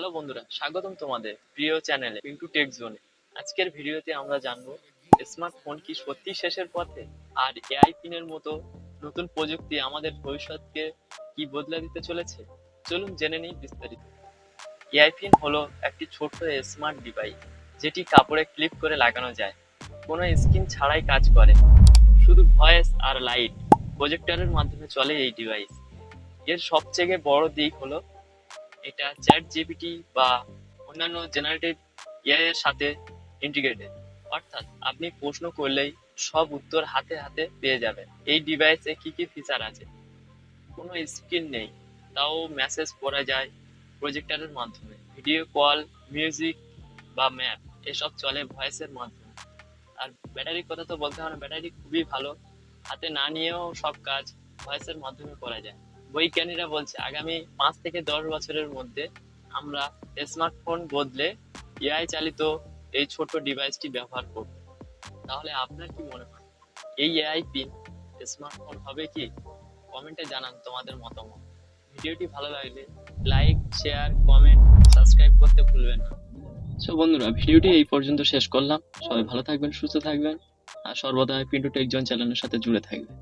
Hello বন্ধুরা, স্বাগতম তোমাদের প্রিয় চ্যানেলে পিন্টু টেক জোনে। আজকের ভিডিওতে আমরা জানবো স্মার্টফোন কি সত্যি শেষের পথে, আর এআই পিনের মতো নতুন প্রযুক্তি আমাদের ভবিষ্যৎকে কি বদলে দিতে চলেছে। চলুন জেনে নিই বিস্তারিত। এআই পিন হলো একটি ছোট্ট স্মার্ট ডিভাইস যেটি কাপড়ে ক্লিপ করে লাগানো যায়। কোনো স্ক্রিন ছাড়াই কাজ করে, শুধু ভয়েস আর লাইট প্রজেক্টরের মাধ্যমে চলে এই ডিভাইস। এর সবচেয়ে বড় দিক হলো এটা চ্যাট জিপিটি বা অন্যান্য জেনারেটিভ এআই এর সাথে ইন্টিগ্রেটেড, অর্থাৎ আপনি প্রশ্ন করলেই সব উত্তর হাতে হাতে পেয়ে যাবেন। এই ডিভাইসে কি কি ফিচার আছে? কোনো স্ক্রিন নেই, তাও মেসেজ পড়া যায় প্রজেক্টরের মাধ্যমে। ভিডিও কল, মিউজিক বা ম্যাপ এসব চলে ভয়েসের মাধ্যমে। আর ব্যাটারির কথা তো বলতে হবে না, ব্যাটারি খুবই ভালো, হাতে না নিয়েও সব কাজ ভয়েসের মাধ্যমে করা যায়। বৈজ্ঞানিকরা বলছে আগামী 5 থেকে 10 বছরের মধ্যে আমরা স্মার্টফোন বদলে এআই চালিত এই ছোট ডিভাইসটি ব্যবহার করব। তাহলে আপনার কি মনে হয়, এই এআই পিন স্মার্টফোন হবে কি? কমেন্টে জানান তোমাদের মতামত। ভিডিওটি ভালো লাগলে লাইক, শেয়ার, কমেন্ট, সাবস্ক্রাইব করতে ভুলবেন না। সো বন্ধুরা, ভিডিওটি এই পর্যন্ত শেষ করলাম। সবাই ভালো থাকবেন, সুস্থ থাকবেন, আর সর্বদা পিন্টু টেক জোন চ্যানেলের সাথে জুড়ে থাকবেন।